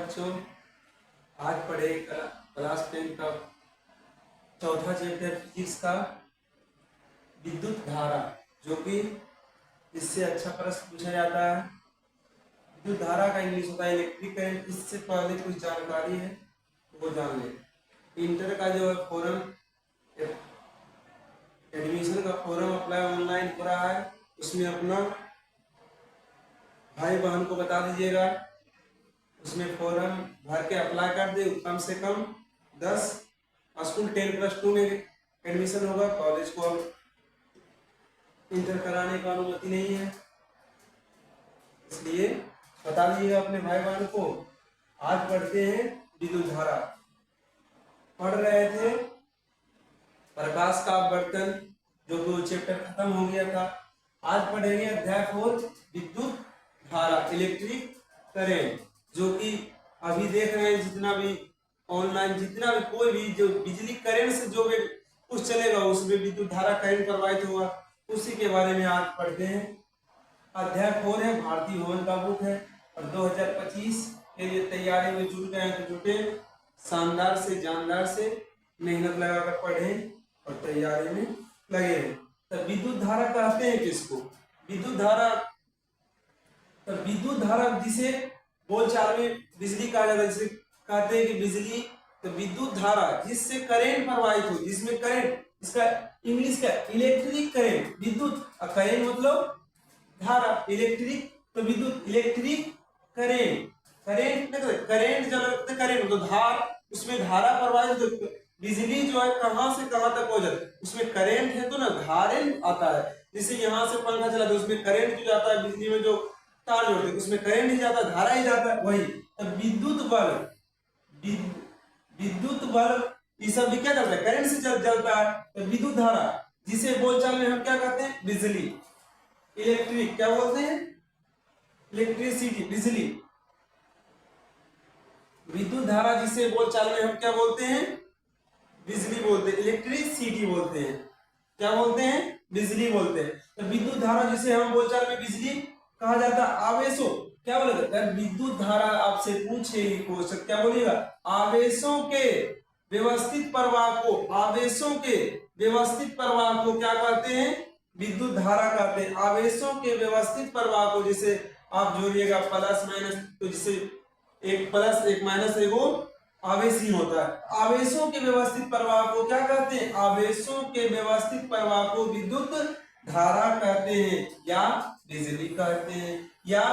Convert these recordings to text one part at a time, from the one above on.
बच्चों, आज पढ़े क्लास 10 का चौथा चैप्टर फिजिक्स का विद्युत धारा, जो कि इससे अच्छा प्रश्न पूछा जाता है। विद्युत धारा का इंग्लिश होता है इलेक्ट्रिक करंट। इससे पहले कुछ जानकारी है तो वो जान लें। इंटर का जो फॉरम एडमिशन का फॉरम अप्लाई ऑनलाइन हो रहा है, उसमें अपना भाई बहन को बता दीजिएगा। उसमें फॉर्म भर के अप्लाई कर दे। कम से कम 10 स्कूल 10+2 में एडमिशन होगा। कॉलेज को अब इंटर कराने का अनुमति नहीं है, इसलिए बता दीजिएगा अपने भाई बहन को। आज पढ़ते हैं विद्युत धारा। पढ़ रहे थे प्रकाश का बर्तन, जो कि चैप्टर खत्म हो गया था। आज पढ़ेंगे अध्याय 4 विद्युत धारा, इलेक्ट्रिक करेंट, जो कि अभी देख रहे हैं जितना भी ऑनलाइन, जितना भी कोई भी जो बिजली करंट से जो भी कुछ चलेगा उसमें विद्युत धारा करंट प्रवाहित होगा, उसी के बारे में आज पढ़ते हैं। अध्याय 4 है, भारतीय भवन का बुक है और 2025 के लिए तैयारी में जुट गए हैं तो जुटे, शानदार से जानदार से मेहनत लगाकर पढ़ें और तैयारी में लगे हैं। तो विद्युत धारा कहते हैं किसको? विद्युत धारा, तो विद्युत धारा जिसे बोलचाल में बिजली कहा जाता है, जिसे कहते हैं कि बिजली, तो विद्युत धारा जिससे करंट प्रवाहित हो, जिसमें करंट, इसका इंग्लिश का इलेक्ट्रिक करंट। विद्युत करंट मतलब धारा, इलेक्ट्रिक तो विद्युत, इलेक्ट्रिक करंट, करंट करंट जब करंट तो धार, उसमें धारा प्रवाहित हो। बिजली जो है कहां से कहां तक हो जाती है, उसमें करंट है तो ना धारण आता है। जैसे यहाँ से पंखा चला तो उसमें करंट जो जाता है, बिजली में जो तार जोड़ते हैं उसमें करंट ही जाता है, धारा ही जाता है। वही विद्युत बल, विद्युत बल ये सब भी क्या करता है, करंट से चलता है। तो विद्युत धारा जिसे बोलचाल में हम क्या कहते हैं, बिजली, इलेक्ट्रिक क्या बोलते हैं, इलेक्ट्रिसिटी, बिजली। विद्युत धारा जिसे बोलचाल में हम क्या बोलते हैं, बिजली बोलते हैं, इलेक्ट्रिसिटी बोलते हैं। क्या बोलते हैं, बिजली बोलते हैं। तो विद्युत धारा जिसे हम बोलचाल में बिजली कहा जाता है। आवेशों, क्या बोलेगा, विद्युत धारा आपसे पूछेगी क्वेश्चन, क्या बोलेगा, आवेशों के व्यवस्थित प्रवाह को, आवेशों के व्यवस्थित प्रवाह को क्या कहते हैं, विद्युत धारा कहते हैं। आवेशों के व्यवस्थित प्रवाह को, जिसे आप जोड़िएगा प्लस माइनस, तो जिसे एक प्लस एक माइनस एगो आवेश ही होता है। आवेशों के व्यवस्थित प्रवाह को क्या कहते हैं, आवेशों के व्यवस्थित प्रवाह को विद्युत धारा कहते हैं या बिजली कहते हैं, या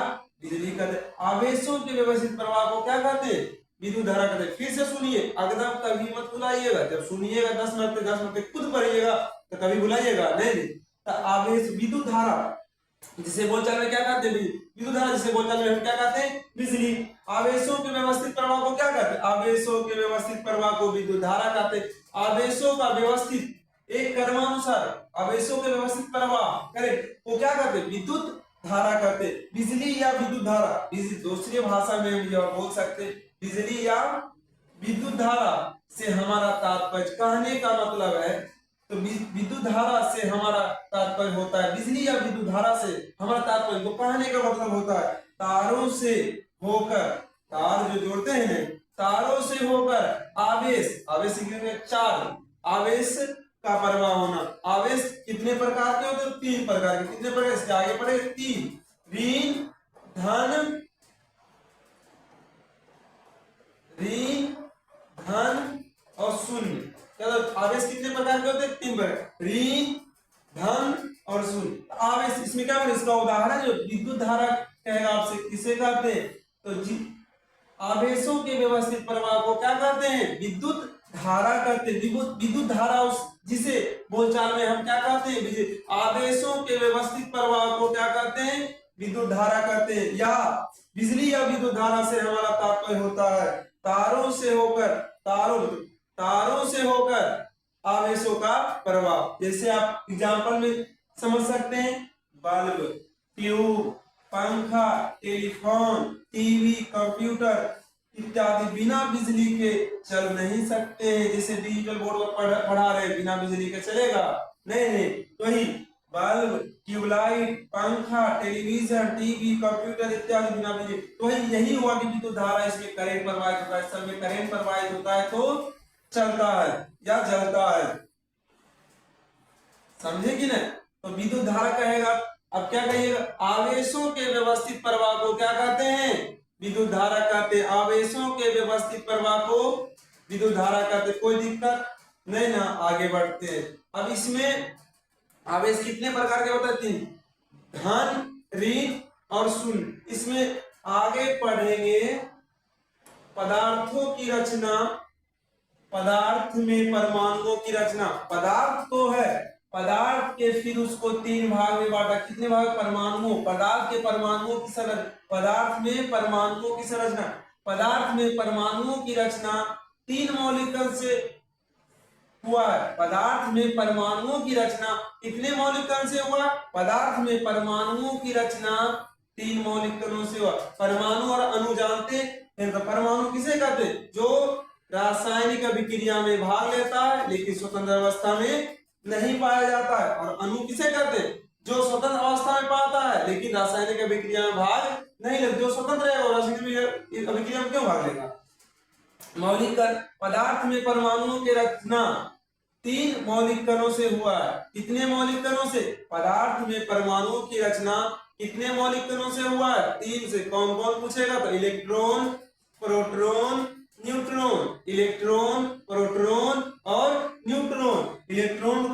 बिजली कहते हैं। आवेशों के व्यवस्थित प्रवाह को क्या कहते हैं, विद्युत धारा कहते हैं। फिर से सुनिए, एकदम कभी मत भुलाइएगा। जब सुनिएगा 10 मिनट खुद पढ़िएगा तो कभी भुलाइएगा नहीं। तो आवेश, विद्युत धारा जिसे बोलचाल में क्या कहते हैं, विद्युत धारा जिसे बोलचाल में हम क्या कहते हैं, बिजली। आवेशों के व्यवस्थित प्रवाह को क्या कहते हैं, आवेशों के व्यवस्थित प्रवाह को विद्युत धारा कहते हैं। आवेशों का व्यवस्थित, एक क्रमानुसार आवेशों के व्यवस्थित प्रवाह करे वो क्या कहते हैं, विद्युत धारा कहते हैं। बिजली या विद्युत धारा, दूसरी भाषा में हम यह बोल सकते हैं, बिजली या विद्युत धारा से हमारा तात्पर्य, कहने का मतलब है, तो विद्युत धारा से हमारा तात्पर्य होता है, बिजली या विद्युत धारा से हमारा तात्पर्य, तो कहने का मतलब होता है तारों से होकर, तार जो जोड़ते हैं, तारों से होकर आवेश, आवेश चार, आवेश का प्रवाह होना। आवेश कितने प्रकार के होते हैं, 3 प्रकार के। कितने प्रकार, इसके आगे पढ़े 3, ऋण, धन, ऋण, धन और शून्य। आवेश कितने प्रकार के होते हैं, 3 प्रकार, ऋण, धन और शून्य। आवेश इसमें क्या बोले, इसका उदाहरण जो विद्युत धारा कहेगा आपसे, किसे कहते हैं, तो आवेशों के व्यवस्थित प्रवाह को क्या कहते हैं, विद्युत धारा कहते हैं। विद्युत धारा उस जिसे बोलचाल में हम क्या कहते हैं, आवेशों के व्यवस्थित प्रवाह को क्या कहते हैं, विद्युत धारा कहते हैं। या बिजली या विद्युत धारा से हमारा तात्पर्य होता है तारों से होकर, तारों से होकर आवेशों का प्रवाह। जैसे आप एग्जाम्पल में समझ सकते हैं, बल्ब, ट्यूब, पंखा, टेलीफोन, टीवी, कंप्यूटर इत्यादि बिना बिजली के चल नहीं सकते हैं। जैसे डिजिटल बोर्ड पर पढ़ा रहे, बिना बिजली के चलेगा नहीं। वही बल्ब, ट्यूबलाइट, पंखा, टेलीविजन, टीवी, कंप्यूटर इत्यादि बिना बिजली। तो यही हुआ कि विद्युत धारा इसमें करंट प्रवाहित होता है, सब में करंट प्रवाहित होता है तो चलता है या जलता है। समझे कि नहीं? तो विद्युत धारा कहेगा, अब क्या कहिएगा, आवेशों के व्यवस्थित प्रवाह को क्या कहते हैं? विद्युत धारा कहते हैं। आवेशों के व्यवस्थित प्रवाह को विद्युत धारा कहते हैं। कोई दिक्कत नहीं ना? आगे बढ़ते हैं। अब इसमें आवेश कितने प्रकार के होते हैं? 3, धन, ऋण और शून्य। इसमें आगे पढ़ेंगे पदार्थों की रचना, पदार्थ में परमाणुओं की रचना। पदार्थ तो है, पदार्थ के फिर उसको 3 भाग में बांटा। कितने भाग? परमाणुओं। पदार्थ के परमाणुओं की संरचना, पदार्थ में परमाणुओं की संरचना। पदार्थ में परमाणुओं की रचना 3 मौलिक कण से हुआ है। पदार्थ में परमाणुओं की रचना कितने मौलिक कण से हुआ? पदार्थ में परमाणुओं की रचना 3 मौलिक कणों से हुआ। परमाणु और अणु जानते हैं? तो परमाणु किसे कहते हैं? जो रासायनिक अभिक्रिया में भाग लेता है लेकिन स्वतंत्र अवस्था में नहीं पाया जाता है। और अणु किसे कहते हैं? जो स्वतंत्र अवस्था में पाता है लेकिन रासायनिक अभिक्रिया में भाग नहीं लेता। जो स्वतंत्र है वो रासायनिक अभिक्रिया में क्यों भाग लेगा? मौलिक कण, पदार्थ में परमाणुओं की रचना 3 मौलिक कणों से हुआ है। कितने मौलिक कणों से? पदार्थ में परमाणुओं की रचना कितने मौलिक कणों से हुआ है? 3 से। कौन कौन पूछेगा? तो electron, proton, neutron. Electron, proton और न्यूट्रॉन। इलेक्ट्रॉन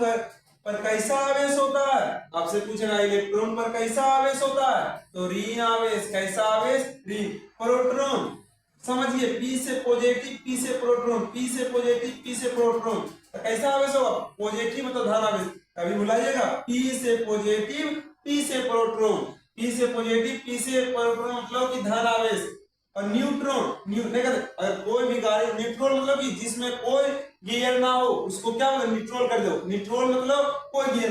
पर कैसा आवेश होता है? आपसे पूछेगा इलेक्ट्रॉन पर कैसा आवेश होता है? तो ऋण आवेश। कैसा आवेश? ऋण। प्रोटॉन समझिए, P से पॉजिटिव, P से प्रोटॉन, P से पॉजिटिव, P से प्रोटॉन। तो कैसा आवेश होगा? पॉजिटिव मतलब धन आवेश। कभी भुलाइएगा, P से पॉजिटिव, P से प्रोटॉन। P से पॉजिटिव, P से प्रोटॉन मतलब कि धन आवेश। और न्यूट्रॉन, अगर कोई भी गाड़ी, न्यूट्रॉन मतलब कि जिसमें कोई गियर ना हो उसको क्या न्यूट्रॉल कर दो। न्यूट्रॉल मतलब कोई गियर